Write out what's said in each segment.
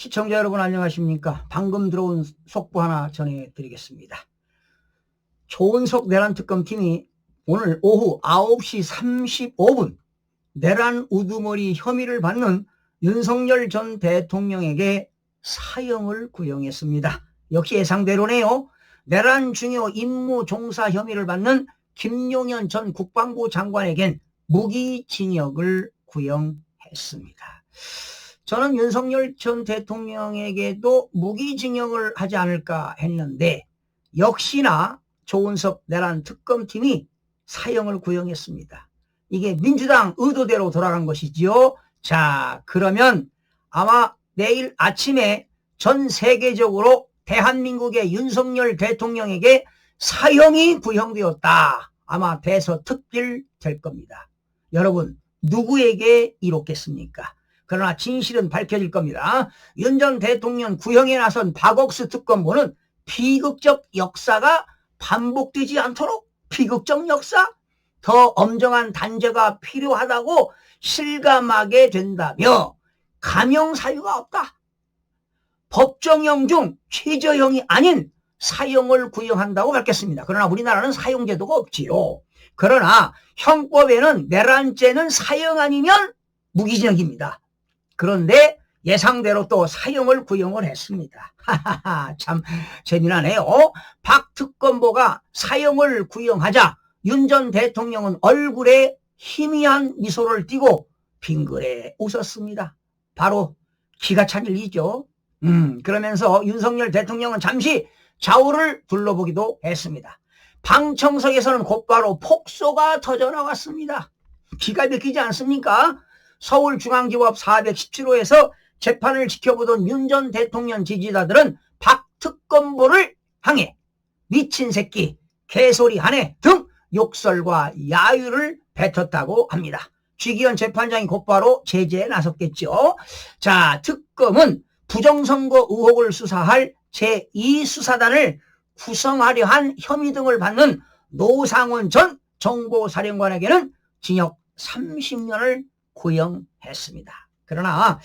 시청자 여러분 안녕하십니까? 방금 들어온 속보 하나 전해드리겠습니다. 조은석 내란특검팀이 오늘 오후 9시 35분 내란 우두머리 혐의를 받는 윤석열 전 대통령에게 사형을 구형했습니다. 역시 예상대로네요. 내란 중요 임무 종사 혐의를 받는 김용현 전 국방부 장관에겐 무기징역을 구형했습니다. 저는 윤석열 전 대통령에게도 무기징역을 하지 않을까 했는데 역시나 조은석 내란 특검팀이 사형을 구형했습니다. 이게 민주당 의도대로 돌아간 것이지요. 자, 그러면 아마 내일 아침에 전 세계적으로 대한민국의 윤석열 대통령에게 사형이 구형되었다. 아마 대서특필 될 겁니다. 여러분, 누구에게 이롭겠습니까? 그러나 진실은 밝혀질 겁니다. 윤 전 대통령 구형에 나선 박옥수 특검보는 비극적 역사가 반복되지 않도록 비극적 역사? 더 엄정한 단죄가 필요하다고 실감하게 된다며 감형 사유가 없다. 법정형 중 최저형이 아닌 사형을 구형한다고 밝혔습니다. 그러나 우리나라는 사형제도가 없지요. 그러나 형법에는 내란죄는 사형 아니면 무기징역입니다. 그런데 예상대로 또 사형을 구형을 했습니다. 하하하, 참 재미나네요. 박 특검보가 사형을 구형하자 윤 전 대통령은 얼굴에 희미한 미소를 띠고 빙그레 웃었습니다. 바로 기가 찬 일이죠. 그러면서 윤석열 대통령은 잠시 좌우를 둘러보기도 했습니다. 방청석에서는 곧바로 폭소가 터져나왔습니다. 기가 막히지 않습니까? 서울중앙지법 417호에서 재판을 지켜보던 윤 전 대통령 지지자들은 박 특검보를 향해 미친 새끼, 개소리 하네 등 욕설과 야유를 뱉었다고 합니다. 주기현 재판장이 곧바로 제재에 나섰겠죠. 자, 특검은 부정선거 의혹을 수사할 제2수사단을 구성하려 한 혐의 등을 받는 노상원 전 정보사령관에게는 징역 30년을 구형했습니다. 그러나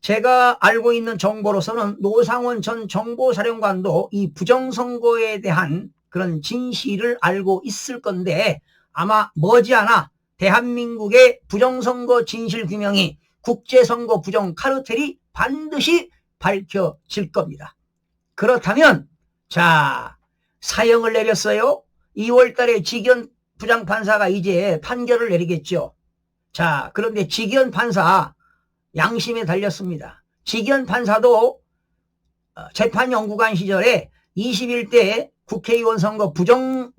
제가 알고 있는 정보로서는 노상원 전 정보사령관도 이 부정선거에 대한 그런 진실을 알고 있을 건데 아마 머지않아 대한민국의 부정선거 진실규명이 국제선거 부정 카르텔이 반드시 밝혀질 겁니다. 그렇다면 자, 사형을 내렸어요. 2월 달에 지기현 부장판사가 이제 판결을 내리겠죠. 자, 그런데 지기현 판사 양심에 달렸습니다. 지기현 판사도 재판연구관 시절에 21대 국회의원 선거 부정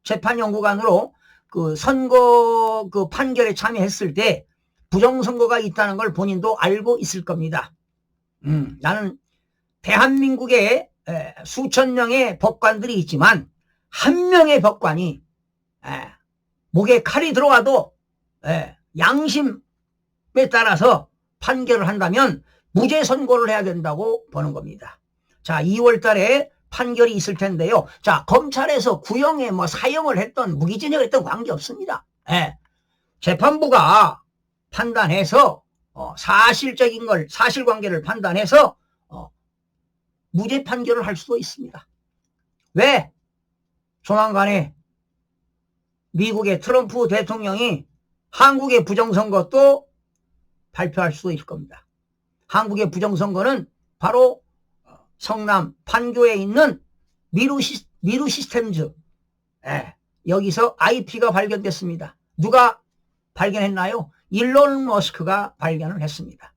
재판연구관으로 선거 판결에 참여했을 때 부정선거가 있다는 걸 본인도 알고 있을 겁니다. 나는 대한민국에 수천 명의 법관들이 있지만 한 명의 법관이 목에 칼이 들어와도 양심에 따라서 판결을 한다면 무죄 선고를 해야 된다고 보는 겁니다. 자, 2월 달에 판결이 있을 텐데요. 자, 검찰에서 구형에 사형을 했던 무기징역을 했던 관계없습니다. 재판부가 판단해서 사실적인 걸 사실관계를 판단해서 무죄 판결을 할 수도 있습니다. 왜? 조만간에 미국의 트럼프 대통령이 한국의 부정선거 발표할 수도 있을 겁니다. 한국의 부정선거는 바로 성남 판교에 있는 미루 시스템즈 여기서 IP가 발견됐습니다. 누가 발견했나요? 일론 머스크가 발견을 했습니다.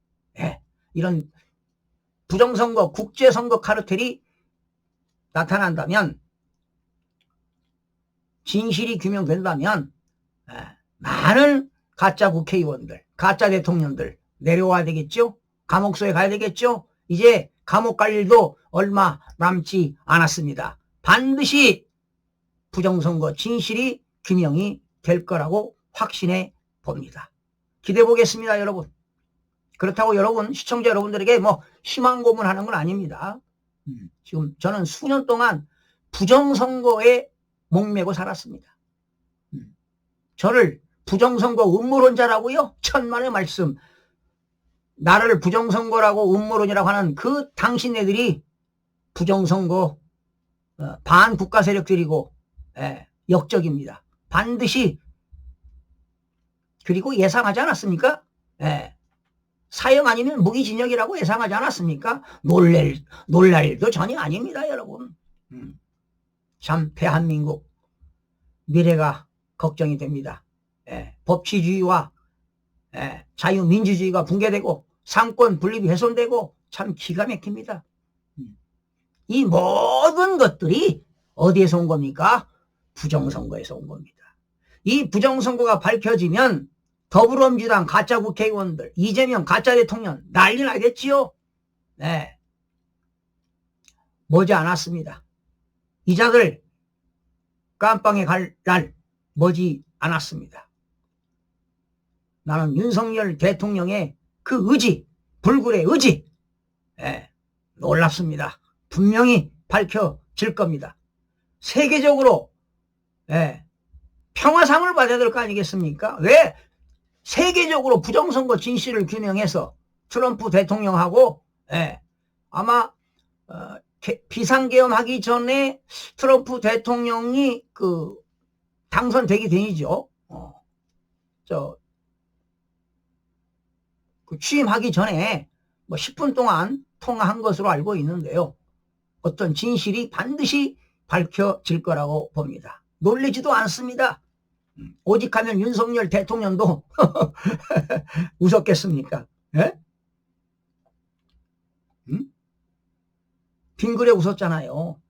이런 부정선거 국제선거 카르텔이 나타난다면 진실이 규명된다면 많은 가짜 국회의원들 가짜 대통령들 내려와야 되겠죠. 감옥소에 가야 되겠죠. 이제 감옥 갈 일도 얼마 남지 않았습니다. 반드시 부정선거 진실이 규명이 될 거라고 확신해 봅니다. 기대해 보겠습니다, 여러분. 그렇다고 여러분, 시청자 여러분들에게 희망 고문하는 건 아닙니다. 지금 저는 수년 동안 부정선거에 목매고 살았습니다. 저를 부정선거 음모론자라고요? 천만의 말씀. 나를 부정선거라고 음모론이라고 하는 그 당신네들이 부정선거 반국가 세력들이고 역적입니다. 반드시. 그리고 예상하지 않았습니까? 사형 아니면 무기징역이라고 예상하지 않았습니까? 놀랄 일도 전혀 아닙니다, 여러분. 참 대한민국 미래가 걱정이 됩니다. 법치주의와 자유민주주의가 붕괴되고 상권 분립이 훼손되고 참 기가 막힙니다. 이 모든 것들이 어디에서 온 겁니까? 부정선거에서 온 겁니다. 이 부정선거가 밝혀지면 더불어민주당 가짜 국회의원들, 이재명 가짜 대통령 난리 나겠지요? 머지 않았습니다. 이자들 깜빵에 갈 날 머지 않았습니다. 나는 윤석열 대통령의 그 의지, 불굴의 의지, 놀랍습니다. 분명히 밝혀질 겁니다. 세계적으로 평화상을 받아야 될 거 아니겠습니까? 왜 세계적으로 부정선거 진실을 규명해서 트럼프 대통령하고 아마 비상계엄하기 전에 트럼프 대통령이 그 당선되기 전이죠. 그 취임하기 전에 뭐 10분 동안 통화한 것으로 알고 있는데요. 어떤 진실이 반드시 밝혀질 거라고 봅니다. 놀라지도 않습니다. 오직 하면 윤석열 대통령도 웃었겠습니까? 빙그레 웃었잖아요.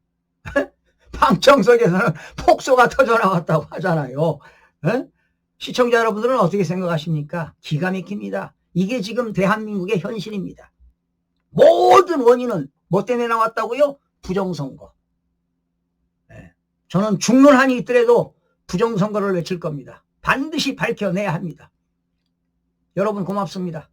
방청석에서는 폭소가 터져나왔다고 하잖아요. 시청자 여러분들은 어떻게 생각하십니까? 기가 막힙니다. 이게 지금 대한민국의 현실입니다. 모든 원인은 뭐 때문에 나왔다고요? 부정선거. 저는 죽는 한이 있더라도 부정선거를 외칠 겁니다. 반드시 밝혀내야 합니다. 여러분 고맙습니다.